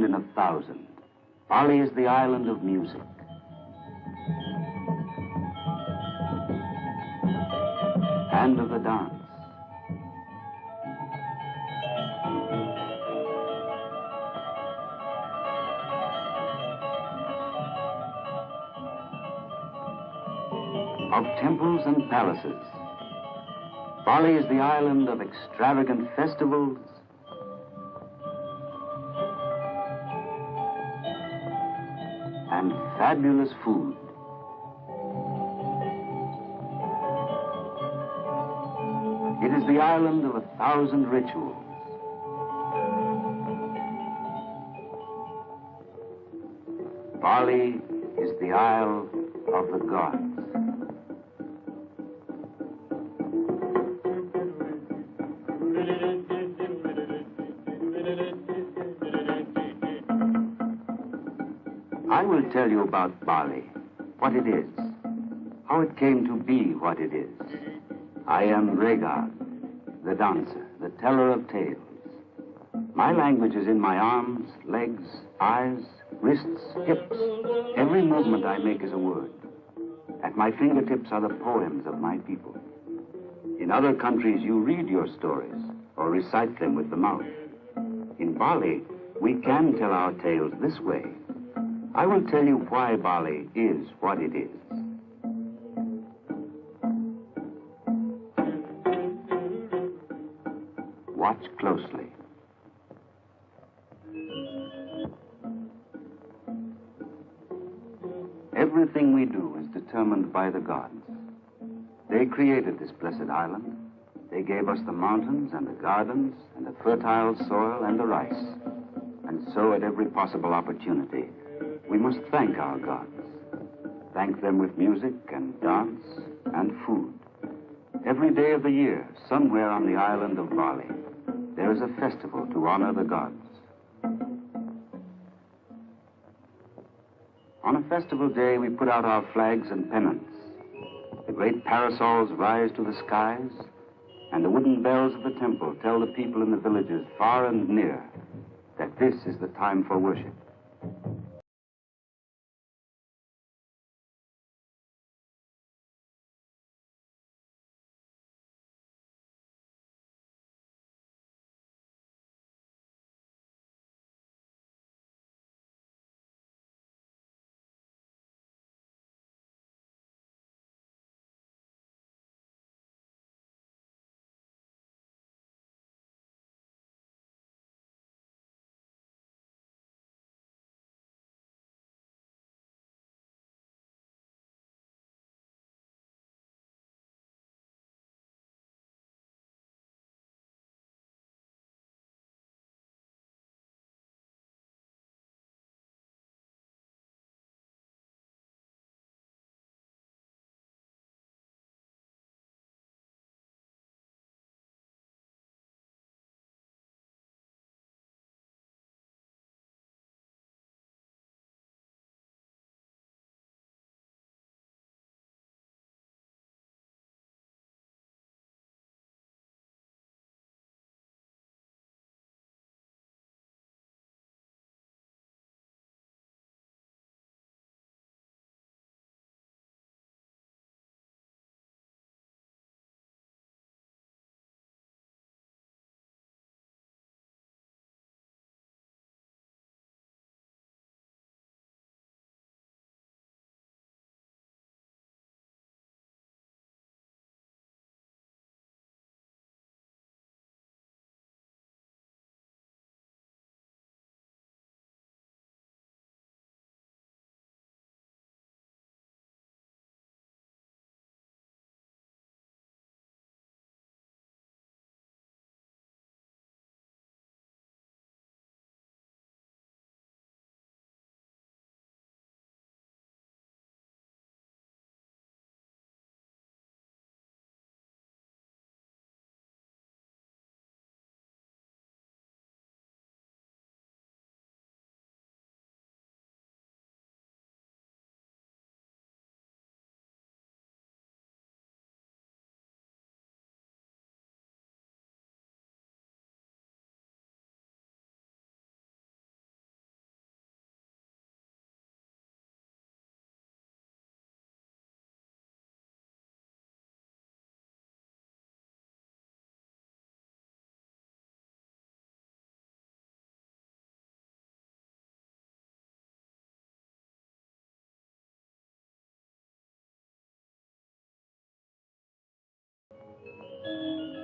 1,000 in 1,000. Bali is the island of music. And of the dance. Of temples and palaces. Bali is the island of extravagant festivals and fabulous food. It is the island of 1,000 rituals. Bali is the Isle of the Gods. I will tell you about Bali, what it is, how it came to be what it is. I am Regard, the dancer, the teller of tales. My language is in my arms, legs, eyes, wrists, hips. Every movement I make is a word. At my fingertips are the poems of my people. In other countries, you read your stories or recite them with the mouth. In Bali, we can tell our tales this way. I will tell you why Bali is what it is. Watch closely. Everything we do is determined by the gods. They created this blessed island. They gave us the mountains and the gardens and the fertile soil and the rice. And so at every possible opportunity, we must thank our gods. Thank them with music and dance and food. Every day of the year, somewhere on the island of Bali, there is a festival to honor the gods. On a festival day, we put out our flags and pennants. The great parasols rise to the skies, and the wooden bells of the temple tell the people in the villages far and near that this is the time for worship.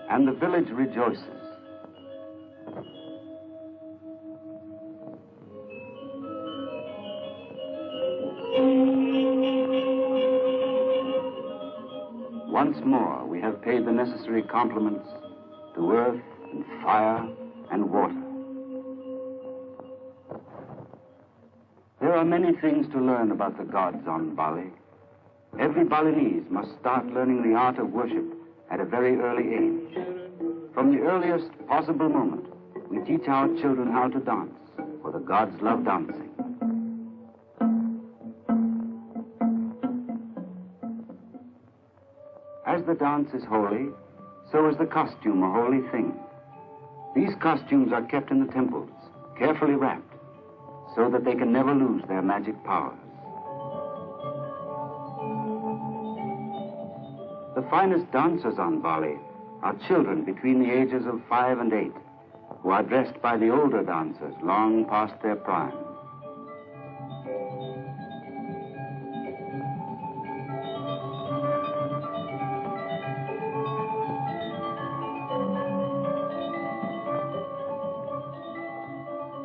and the village rejoices. Once more, we have paid the necessary compliments to earth and fire and water. There are many things to learn about the gods on Bali. Every Balinese must start learning the art of worship at a very early age. From the earliest possible moment, we teach our children how to dance, for the gods love dancing. As the dance is holy, so is the costume a holy thing. These costumes are kept in the temples, carefully wrapped, so that they can never lose their magic powers. The finest dancers on Bali are children between the ages of 5 and 8, who are dressed by the older dancers long past their prime.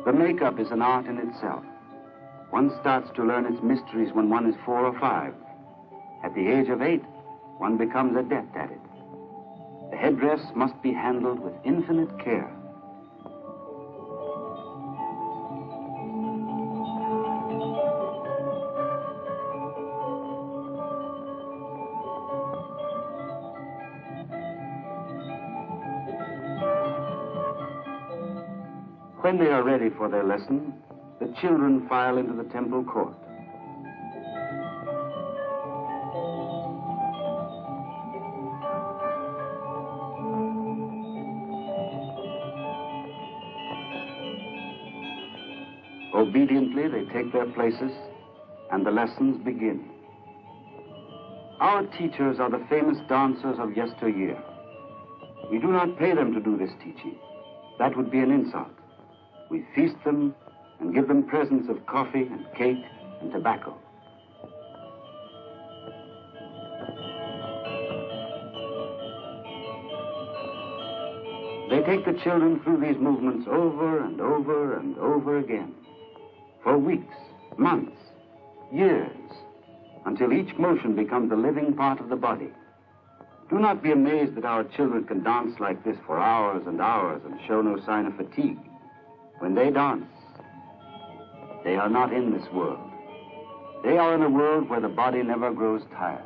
The makeup is an art in itself. One starts to learn its mysteries when one is 4 or 5. At the age of 8, one becomes adept at it. The headdress must be handled with infinite care. When they are ready for their lesson, the children file into the temple court. Obediently, they take their places, and the lessons begin. Our teachers are the famous dancers of yesteryear. We do not pay them to do this teaching. That would be an insult. We feast them and give them presents of coffee and cake and tobacco. They take the children through these movements over and over and over again, for weeks, months, years, until each motion becomes a living part of the body. Do not be amazed that our children can dance like this for hours and hours and show no sign of fatigue. When they dance, they are not in this world. They are in a world where the body never grows tired.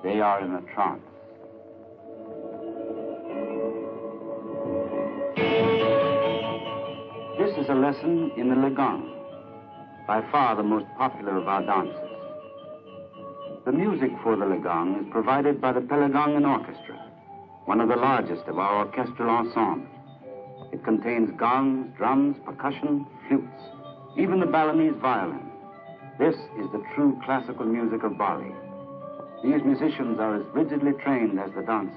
They are in a trance. This is a lesson in the Legang, by far the most popular of our dances. The music for the Legang is provided by the Pelagangan Orchestra, one of the largest of our orchestral ensembles. It contains gongs, drums, percussion, flutes, even the Balinese violin. This is the true classical music of Bali. These musicians are as rigidly trained as the dancers.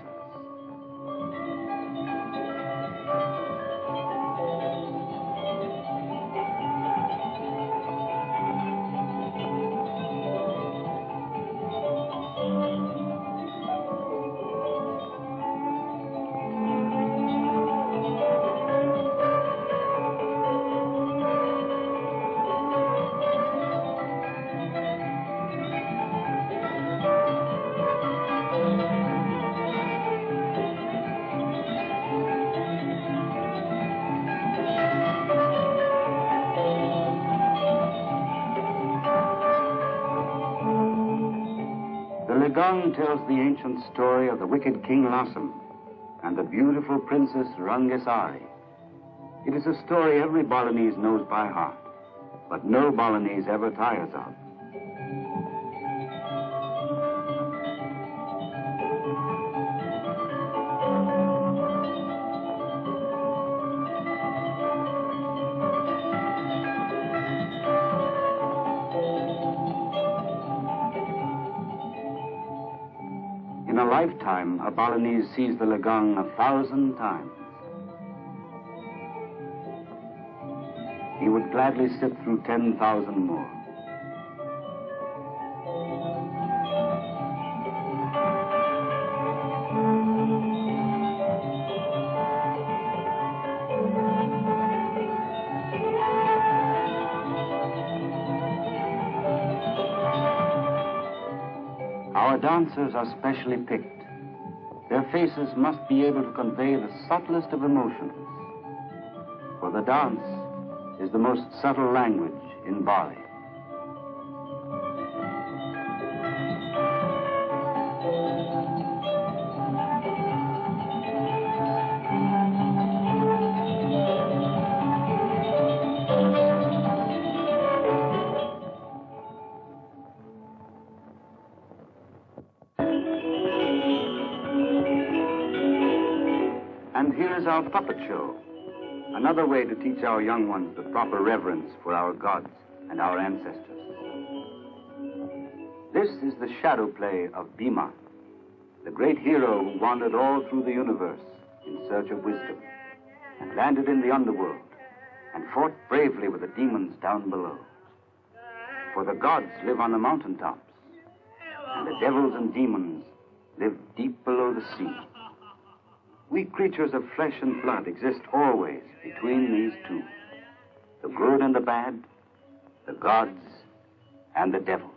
The Legang tells the ancient story of the wicked King Lasem and the beautiful Princess Rangesari. It is a story every Balinese knows by heart, but no Balinese ever tires of. In a lifetime, a Balinese sees the Legang 1,000 times. He would gladly sit through 10,000 more. Our dancers are specially picked. Their faces must be able to convey the subtlest of emotions. For the dance is the most subtle language in Bali. And here is our puppet show, another way to teach our young ones the proper reverence for our gods and our ancestors. This is the shadow play of Bhima, the great hero who wandered all through the universe in search of wisdom and landed in the underworld and fought bravely with the demons down below. For the gods live on the mountaintops, and the devils and demons live deep below the sea. We creatures of flesh and blood exist always between these two, the good and the bad, the gods and the devils.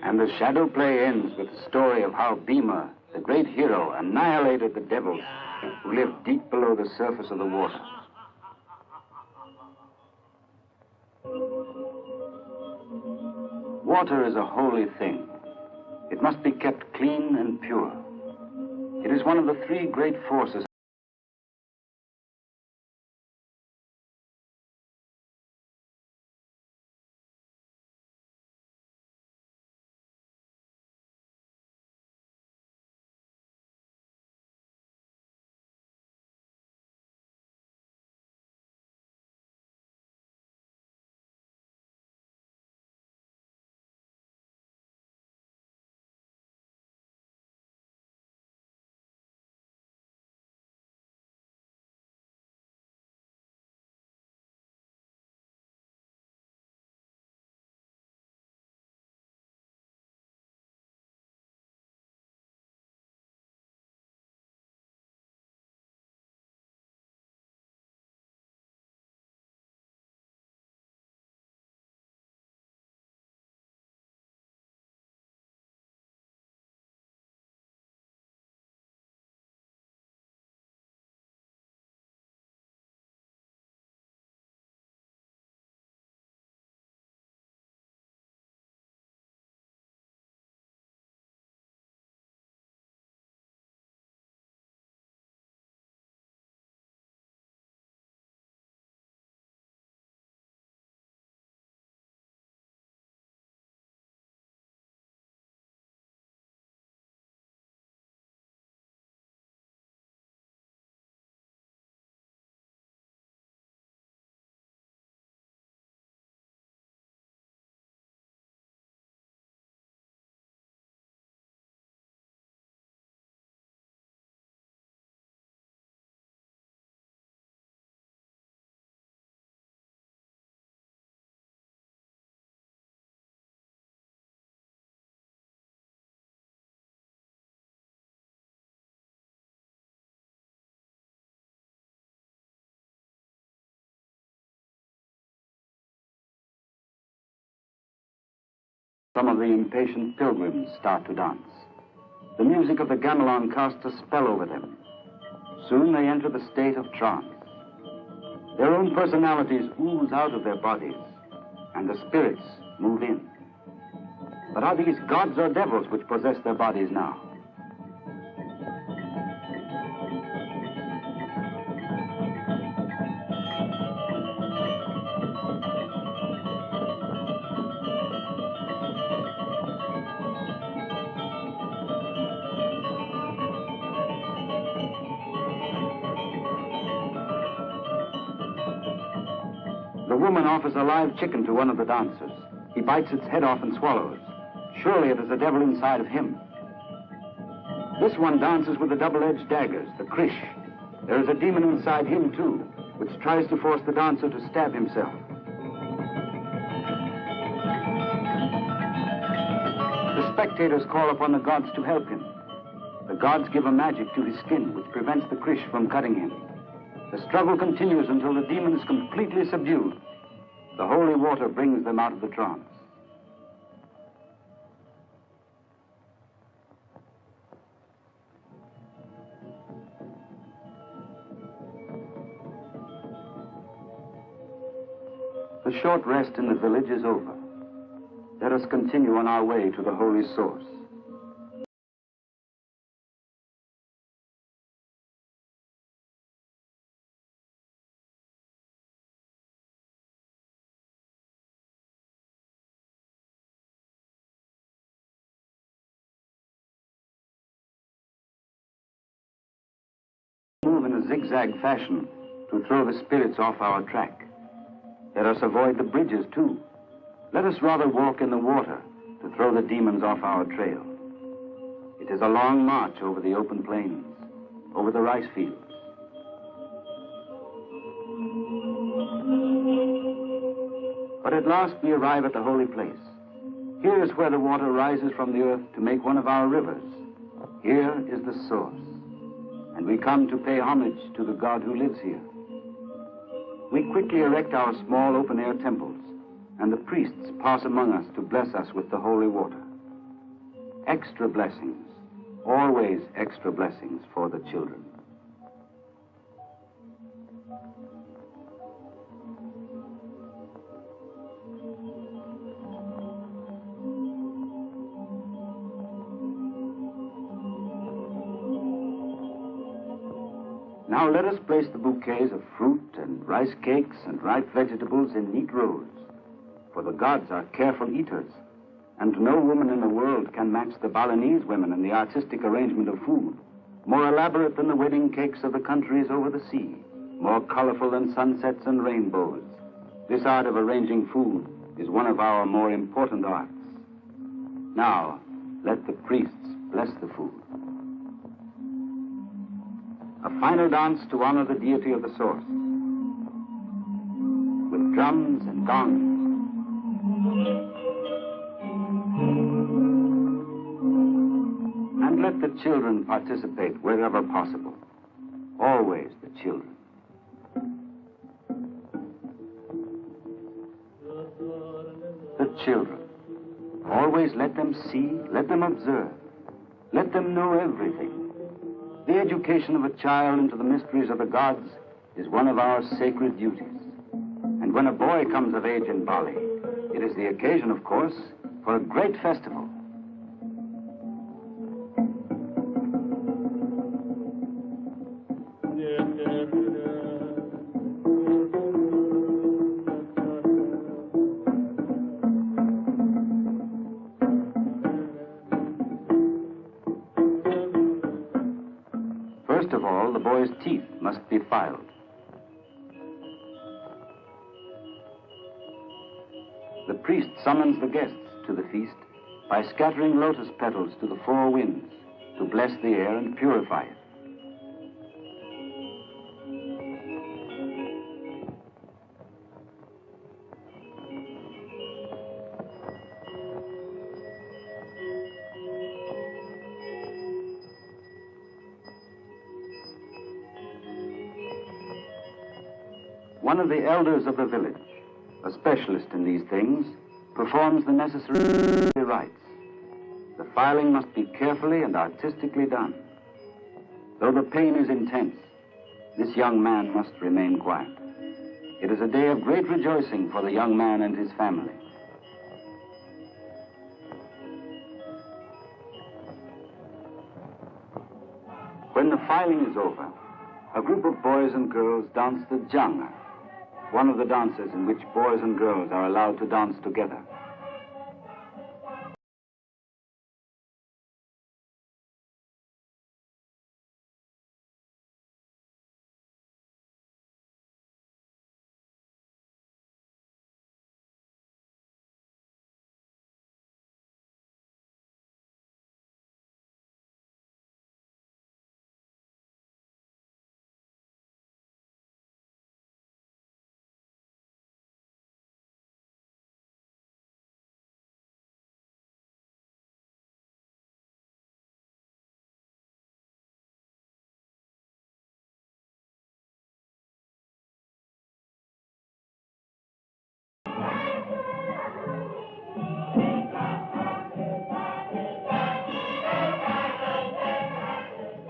And the shadow play ends with the story of how Bhima, the great hero, annihilated the devils who lived deep below the surface of the water. Water is a holy thing. It must be kept clean and pure. It is one of the three great forces Some of the impatient pilgrims start to dance. The music of the gamelan casts a spell over them. Soon they enter the state of trance. Their own personalities ooze out of their bodies, and the spirits move in. But are these gods or devils which possess their bodies now? The woman offers a live chicken to one of the dancers. He bites its head off and swallows. Surely it is the devil inside of him. This one dances with the double-edged daggers, the krish. There is a demon inside him, too, which tries to force the dancer to stab himself. The spectators call upon the gods to help him. The gods give a magic to his skin, which prevents the krish from cutting him. The struggle continues until the demon is completely subdued. The holy water brings them out of the trance. The short rest in the village is over. Let us continue on our way to the holy source. Move in a zigzag fashion to throw the spirits off our track. Let us avoid the bridges, too. Let us rather walk in the water to throw the demons off our trail. It is a long march over the open plains, over the rice fields. But at last we arrive at the holy place. Here is where the water rises from the earth to make one of our rivers. Here is the source. And we come to pay homage to the God who lives here. We quickly erect our small open-air temples, and the priests pass among us to bless us with the holy water. Extra blessings, always extra blessings for the children. Now let us place the bouquets of fruit and rice cakes and ripe vegetables in neat rows. For the gods are careful eaters, and no woman in the world can match the Balinese women in the artistic arrangement of food, more elaborate than the wedding cakes of the countries over the sea, more colorful than sunsets and rainbows. This art of arranging food is one of our more important arts. Now, let the priests bless the food. A final dance to honor the deity of the source, with drums and gongs. And let the children participate wherever possible. Always the children. The children. Always let them see, let them observe. Let them know everything. The education of a child into the mysteries of the gods is one of our sacred duties. And when a boy comes of age in Bali, it is the occasion, of course, for a great festival. First of all, the boy's teeth must be filed. The priest summons the guests to the feast by scattering lotus petals to the four winds to bless the air and purify it. One of the elders of the village, a specialist in these things, performs the necessary rites. The filing must be carefully and artistically done. Though the pain is intense, this young man must remain quiet. It is a day of great rejoicing for the young man and his family. When the filing is over, a group of boys and girls dance the janga, one of the dances in which boys and girls are allowed to dance together.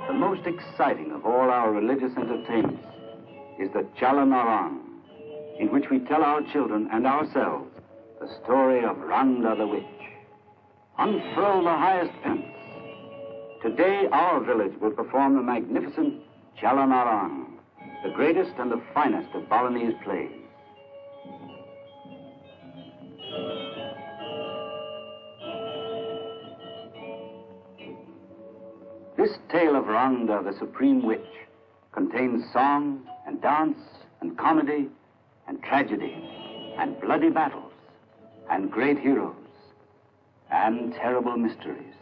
The most exciting of all our religious entertainments is the Calonarang, in which we tell our children and ourselves the story of Rangda the witch. Unfurl the highest fence. Today our village will perform the magnificent Calonarang, the greatest and the finest of Balinese plays. This tale of Rangda, the supreme witch, contains song and dance and comedy and tragedy and bloody battles and great heroes and terrible mysteries.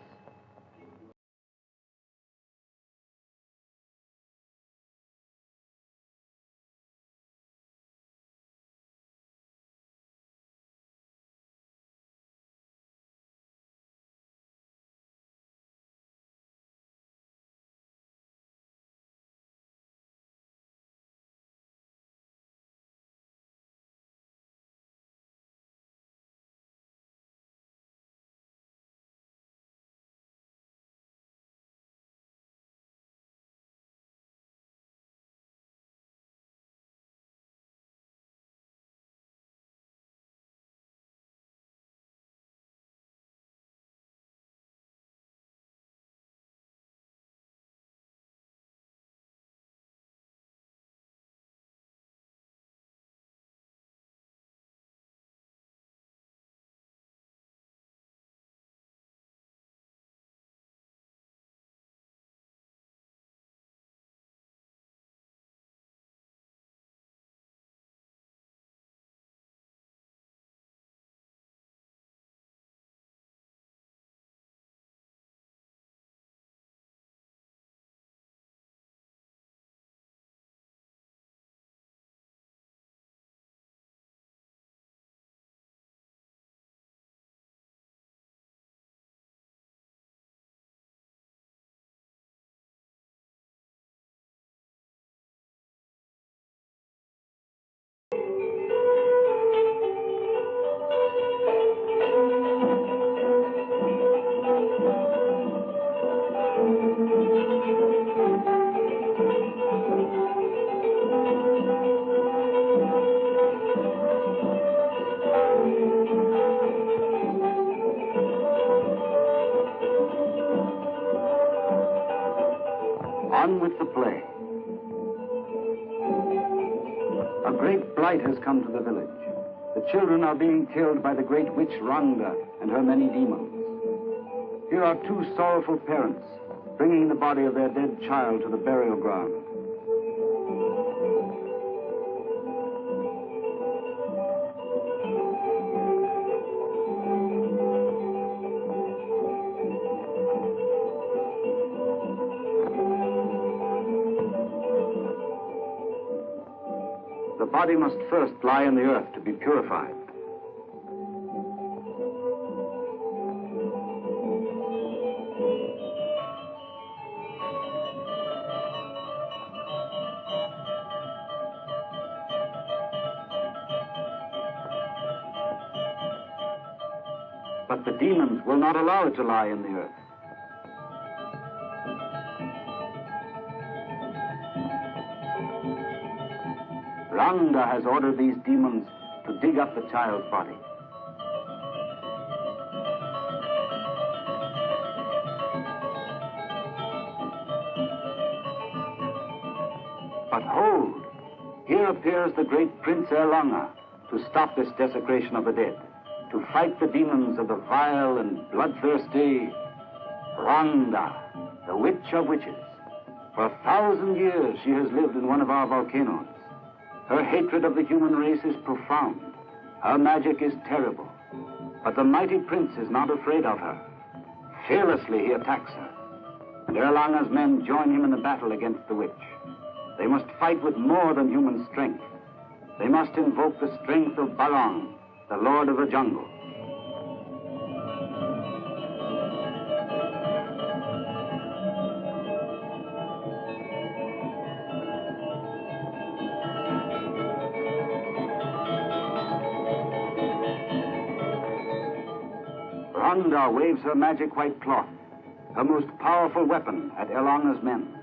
On with the play. A great blight has come to the village. The children are being killed by the great witch Rangda and her many demons. Here are two sorrowful parents bringing the body of their dead child to the burial ground. The body must first lie in the earth to be purified. But the demons will not allow it to lie in the earth. Rangda has ordered these demons to dig up the child's body. But hold, here appears the great Prince Erlanga to stop this desecration of the dead, to fight the demons of the vile and bloodthirsty Rangda, the witch of witches. For 1,000 years she has lived in one of our volcanoes. Her hatred of the human race is profound. Her magic is terrible. But the mighty prince is not afraid of her. Fearlessly he attacks her. And Erlanga's men join him in the battle against the witch. They must fight with more than human strength. They must invoke the strength of Barang, the lord of the jungle. Rangda waves her magic white cloth, her most powerful weapon, at Erlanga's men.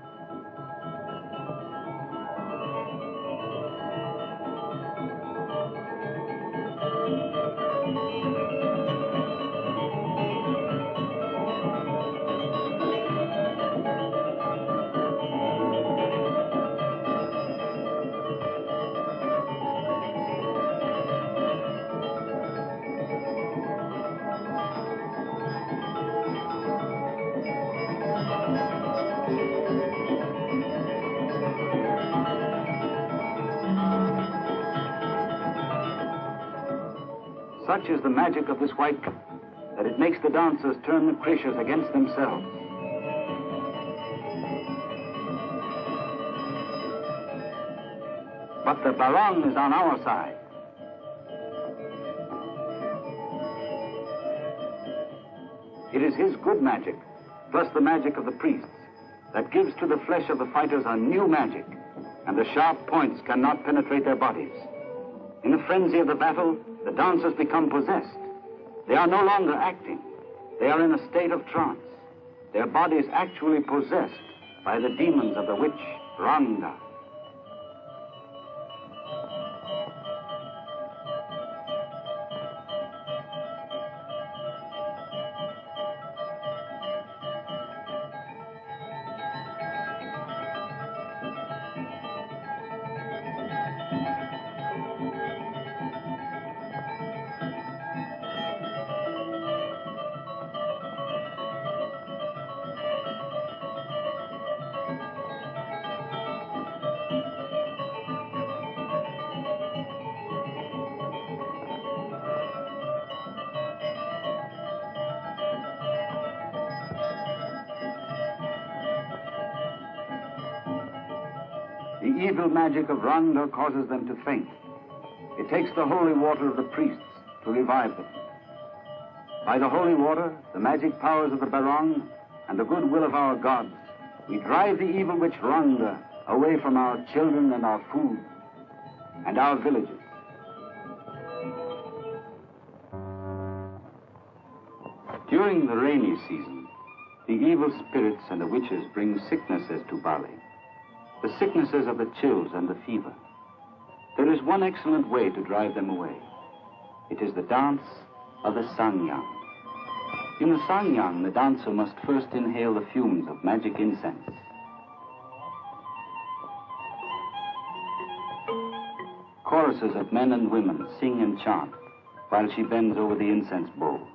Such is the magic of this white cup that it makes the dancers turn the creatures against themselves. But the Barang is on our side. It is his good magic, plus the magic of the priests, that gives to the flesh of the fighters a new magic, and the sharp points cannot penetrate their bodies. In the frenzy of the battle, the dancers become possessed. They are no longer acting. They are in a state of trance. Their bodies actually possessed by the demons of the witch Rangda. The evil magic of Rangda causes them to faint. It takes the holy water of the priests to revive them. By the holy water, the magic powers of the Barang, and the goodwill of our gods, we drive the evil witch Rangda away from our children and our food and our villages. During the rainy season, the evil spirits and the witches bring sicknesses to Bali. The sicknesses of the chills and the fever. There is one excellent way to drive them away. It is the dance of the Sanghyang. In the Sanghyang, the dancer must first inhale the fumes of magic incense. Choruses of men and women sing and chant while she bends over the incense bowl.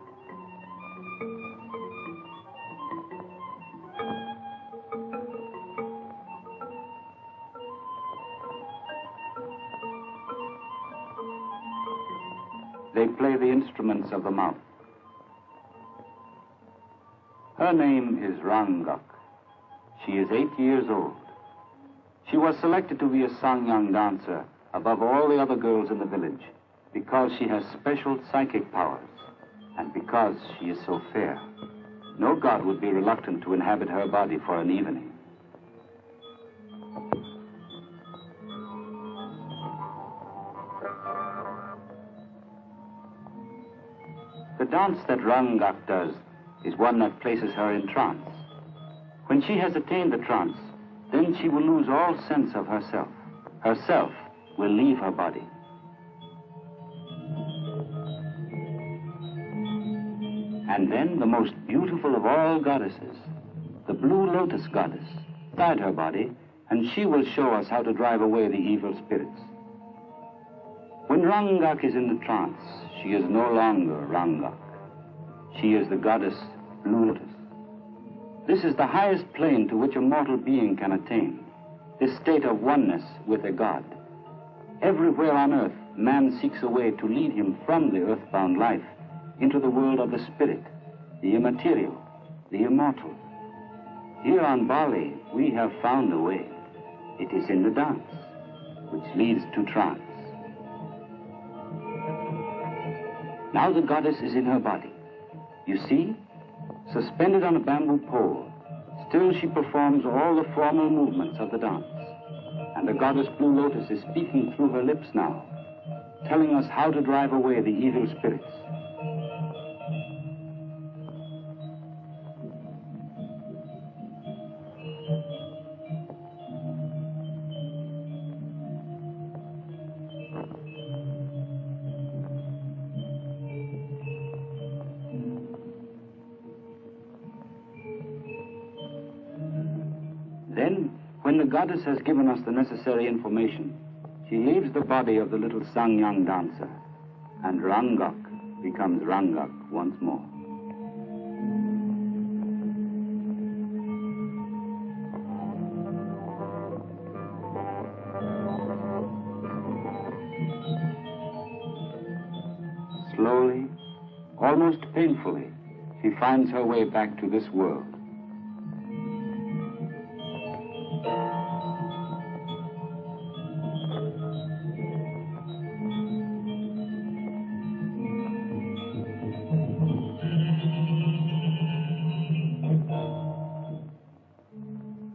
They play the instruments of the mouth. Her name is Rangak. She is 8 years old. She was selected to be a Sanghyang dancer above all the other girls in the village because she has special psychic powers and because she is so fair. No god would be reluctant to inhabit her body for an evening. The dance that Rangak does is one that places her in trance. When she has attained the trance, then she will lose all sense of herself. Herself will leave her body. And then the most beautiful of all goddesses, the blue lotus goddess, guide her body, and she will show us how to drive away the evil spirits. When Rangak is in the trance, she is no longer Rangak. She is the goddess Blue Lotus. This is the highest plane to which a mortal being can attain, this state of oneness with a god. Everywhere on earth, man seeks a way to lead him from the earthbound life into the world of the spirit, the immaterial, the immortal. Here on Bali, we have found a way. It is in the dance, which leads to trance. Now the goddess is in her body. You see, suspended on a bamboo pole, still she performs all the formal movements of the dance. And the goddess Blue Lotus is speaking through her lips now, telling us how to drive away the evil spirits. Then, when the goddess has given us the necessary information, she leaves the body of the little Sanghyang dancer, and Rangak becomes Rangak once more. Slowly, almost painfully, she finds her way back to this world.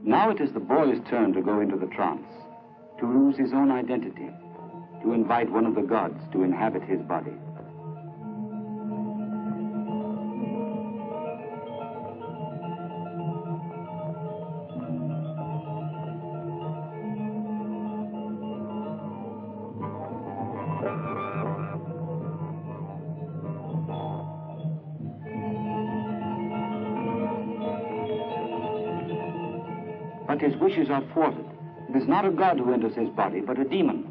Now it is the boy's turn to go into the trance, to lose his own identity, to invite one of the gods to inhabit his body. But his wishes are thwarted. It is not a god who enters his body, but a demon.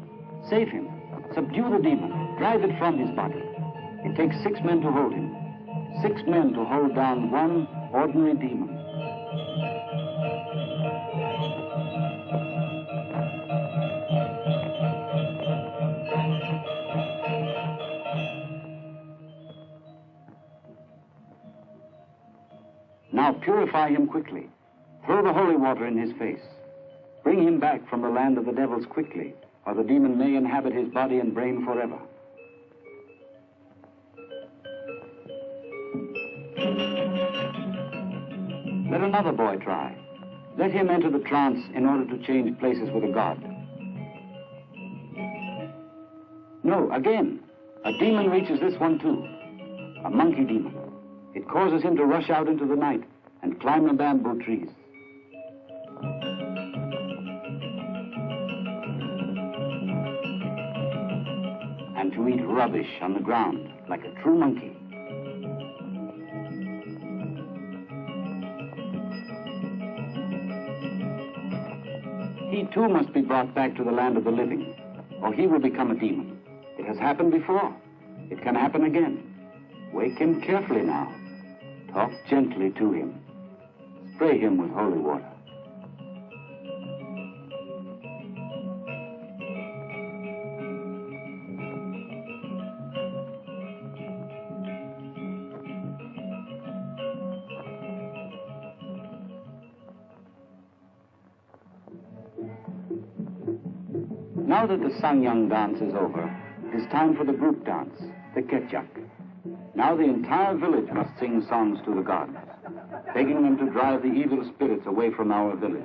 Save him. Subdue the demon. Drive it from his body. It takes 6 men to hold him. 6 men to hold down one ordinary demon. Now purify him quickly. Throw the holy water in his face. Bring him back from the land of the devils quickly, or the demon may inhabit his body and brain forever. Let another boy try. Let him enter the trance in order to change places with a god. No, again. A demon reaches this one too. A monkey demon. It causes him to rush out into the night and climb the bamboo trees. And to eat rubbish on the ground like a true monkey. He too must be brought back to the land of the living, or he will become a demon. It has happened before. It can happen again. Wake him carefully now. Talk gently to him. Spray him with holy water. Now that the Sanghyang dance is over, it is time for the group dance, the Ketchak. Now the entire village must sing songs to the gods, begging them to drive the evil spirits away from our village.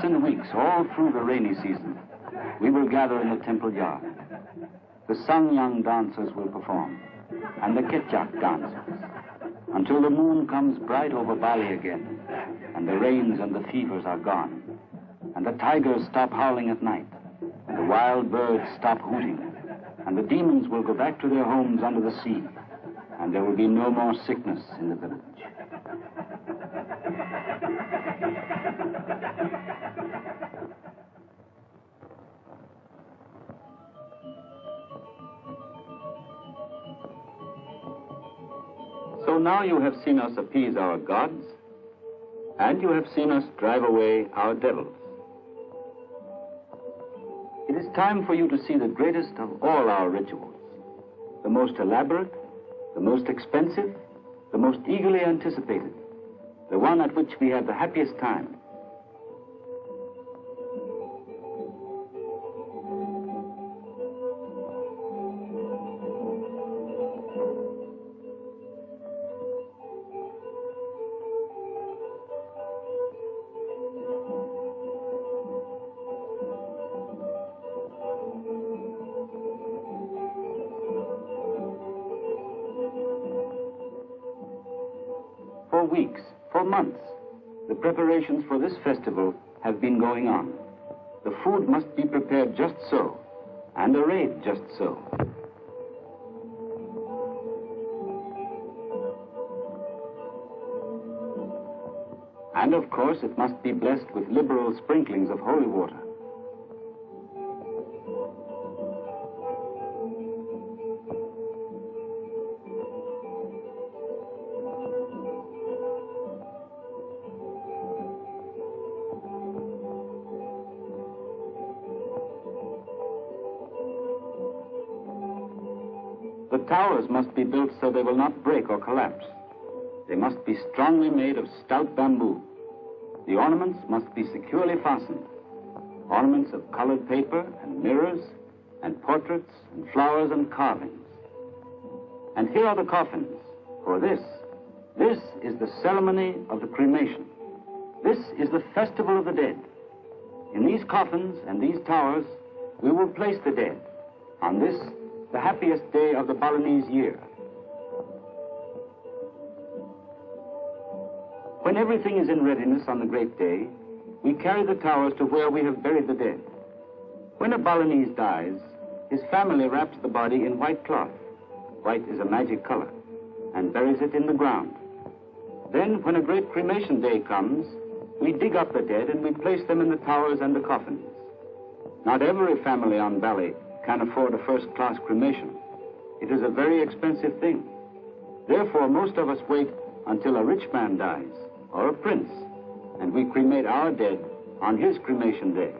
And weeks, all through the rainy season, we will gather in the temple yard. The Sanghyang dancers will perform, and the Ketchak dancers, until the moon comes bright over Bali again, and the rains and the fevers are gone, and the tigers stop howling at night, and the wild birds stop hooting, and the demons will go back to their homes under the sea, and there will be no more sickness in the village. So now you have seen us appease our gods, and you have seen us drive away our devils. It is time for you to see the greatest of all our rituals, the most elaborate, the most expensive, the most eagerly anticipated, the one at which we have the happiest time. For weeks, for months, the preparations for this festival have been going on. The food must be prepared just so, and arrayed just so. And of course, it must be blessed with liberal sprinklings of holy water. The towers must be built so they will not break or collapse. They must be strongly made of stout bamboo. The ornaments must be securely fastened. Ornaments of colored paper and mirrors and portraits and flowers and carvings. And here are the coffins. For this is the ceremony of the cremation. This is the festival of the dead. In these coffins and these towers, we will place the dead on this, the happiest day of the Balinese year. When everything is in readiness on the great day, we carry the towers to where we have buried the dead. When a Balinese dies, his family wraps the body in white cloth. White is a magic color, and buries it in the ground. Then, when a great cremation day comes, we dig up the dead and we place them in the towers and the coffins. Not every family on Bali can afford a first-class cremation. It is a very expensive thing. Therefore, most of us wait until a rich man dies, or a prince, and we cremate our dead on his cremation day,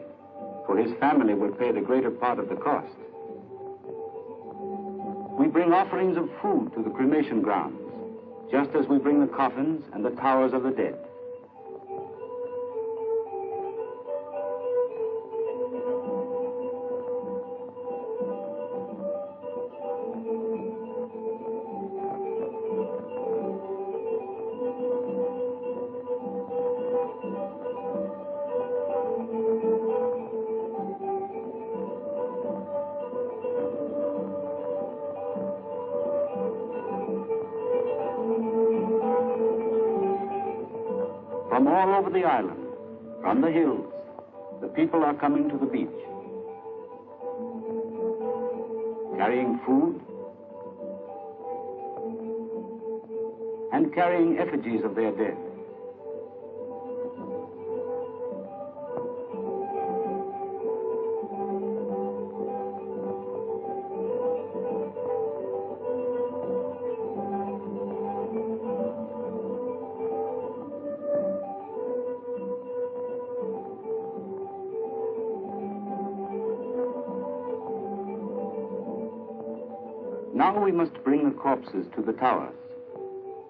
for his family will pay the greater part of the cost. We bring offerings of food to the cremation grounds, just as we bring the coffins and the towers of the dead. over the island, from the hills, the people are coming to the beach, carrying food and carrying effigies of their dead. Now we must bring the corpses to the towers.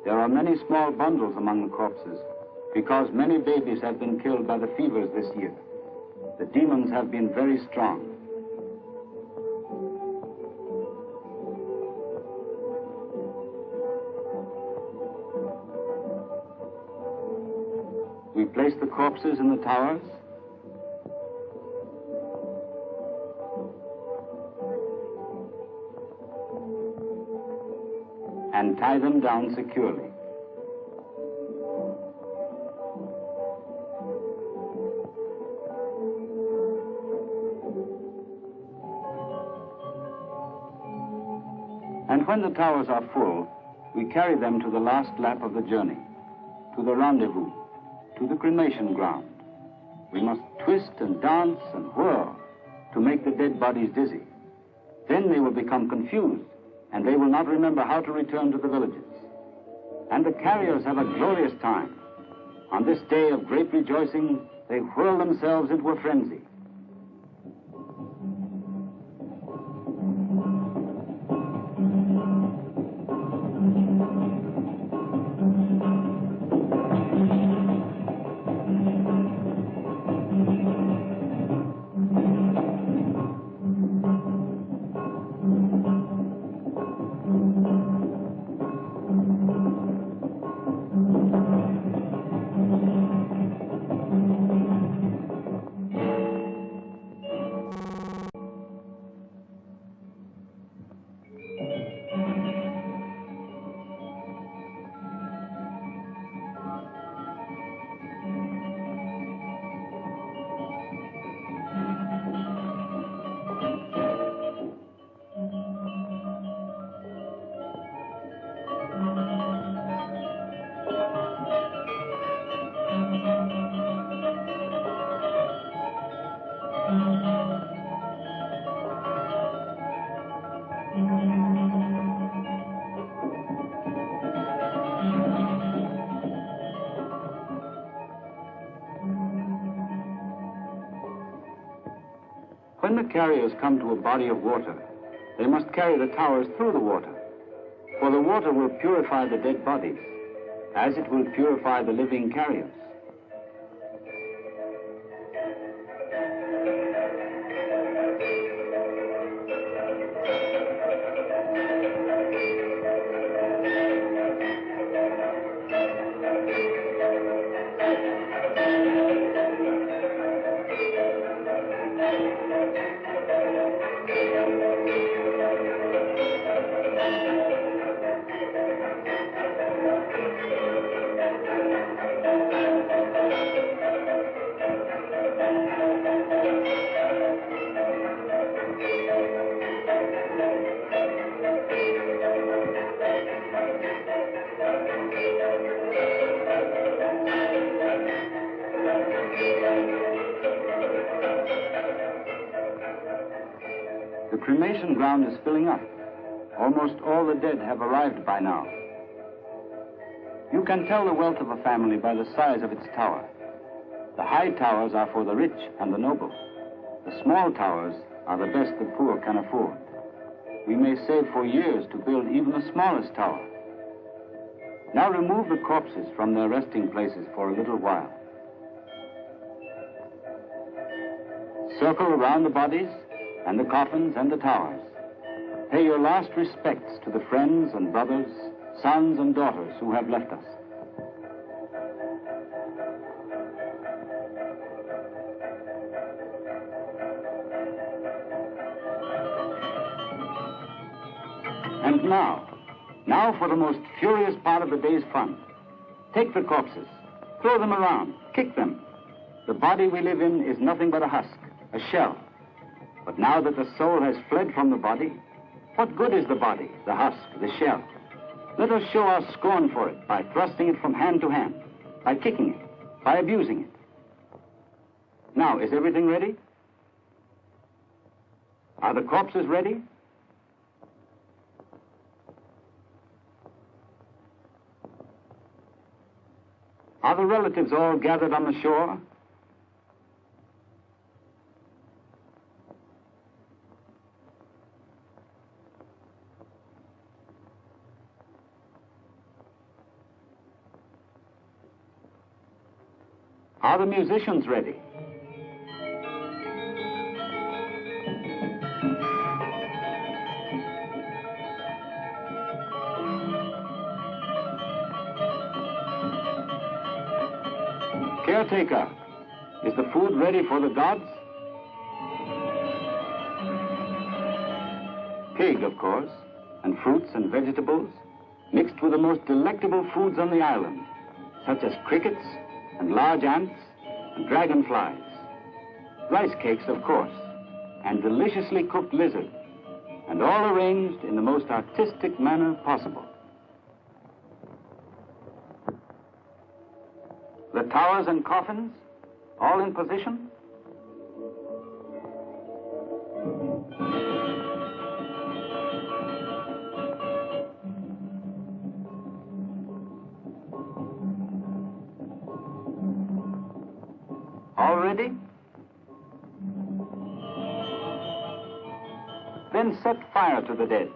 There are many small bundles among the corpses because many babies have been killed by the fevers this year. The demons have been very strong. We place the corpses in the towers. And tie them down securely. And when the towers are full, we carry them to the last lap of the journey, to the rendezvous, to the cremation ground. We must twist and dance and whirl to make the dead bodies dizzy. Then they will become confused, and they will not remember how to return to the villages. And the carriers have a glorious time. On this day of great rejoicing, they whirl themselves into a frenzy. When the carriers come to a body of water, they must carry the towers through the water, for the water will purify the dead bodies, as it will purify the living carriers. The cremation ground is filling up. Almost all the dead have arrived by now. You can tell the wealth of a family by the size of its tower. The high towers are for the rich and the noble. The small towers are the best the poor can afford. We may save for years to build even the smallest tower. Now remove the corpses from their resting places for a little while. Circle around the bodies and the coffins and the towers. Pay your last respects to the friends and brothers, sons and daughters who have left us. And now for the most furious part of the day's fun. Take the corpses, Throw them around, kick them. The body we live in is nothing but a husk, a shell. But now that the soul has fled from the body, what good is the body, the husk, the shell? Let us show our scorn for it by thrusting it from hand to hand, by kicking it, by abusing it. Now, is everything ready? Are the corpses ready? Are the relatives all gathered on the shore? Are the musicians ready? Caretaker, is the food ready for the gods? Pig, of course, and fruits and vegetables, mixed with the most delectable foods on the island, such as crickets and large ants and dragonflies. Rice cakes, of course, and deliciously cooked lizard, and all arranged in the most artistic manner possible. The towers and coffins, all in position? All ready? Then set fire to the dead.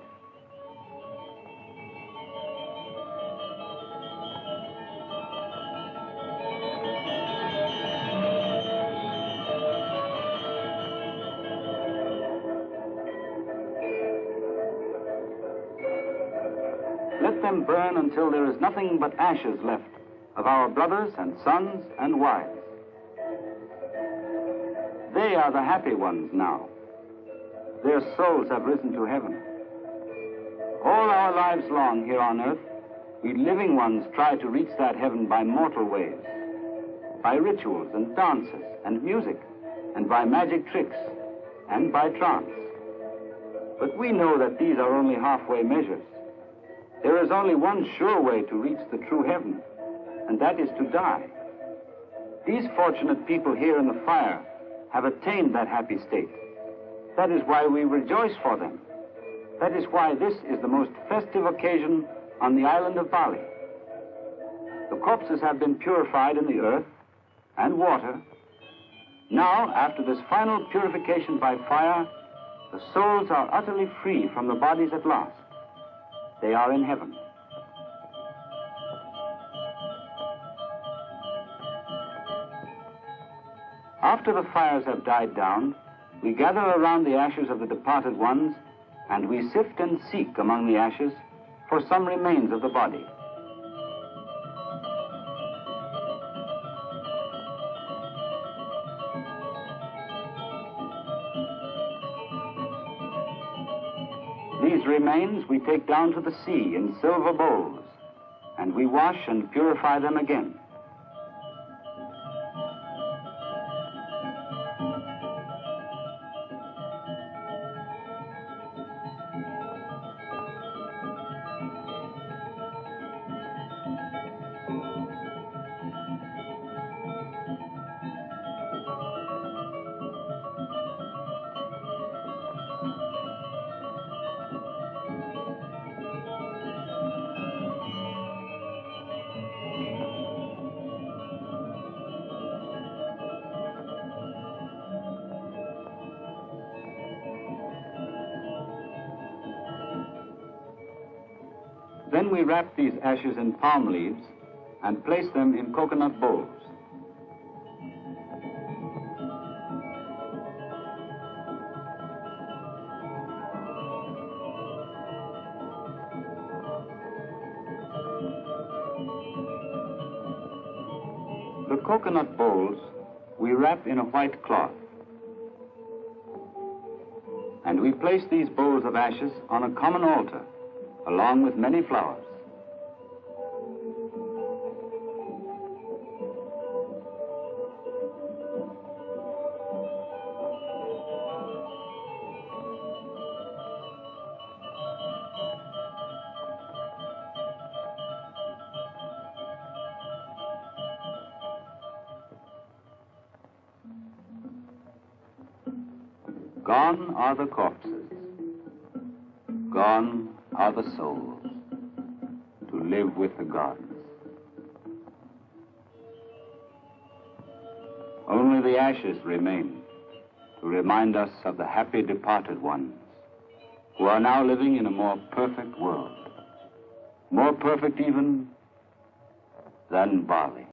Let them burn until there is nothing but ashes left of our brothers and sons and wives. They are the happy ones now. Their souls have risen to heaven. All our lives long here on earth, we living ones try to reach that heaven by mortal ways, by rituals and dances and music, and by magic tricks, and by trance. But we know that these are only halfway measures. There is only one sure way to reach the true heaven, and that is to die. These fortunate people here in the fire have attained that happy state. That is why we rejoice for them. That is why this is the most festive occasion on the island of Bali. The corpses have been purified in the earth and water. Now, after this final purification by fire, the souls are utterly free from the bodies at last. They are in heaven. After the fires have died down, we gather around the ashes of the departed ones, and we sift and seek among the ashes for some remains of the body. These remains we take down to the sea in silver bowls, and we wash and purify them again. Then we wrap these ashes in palm leaves and place them in coconut bowls. The coconut bowls we wrap in a white cloth. And we place these bowls of ashes on a common altar, along with many flowers. Gone are the corpses. Gone are the souls to live with the gods. Only the ashes remain to remind us of the happy departed ones who are now living in a more perfect world, more perfect even than Bali.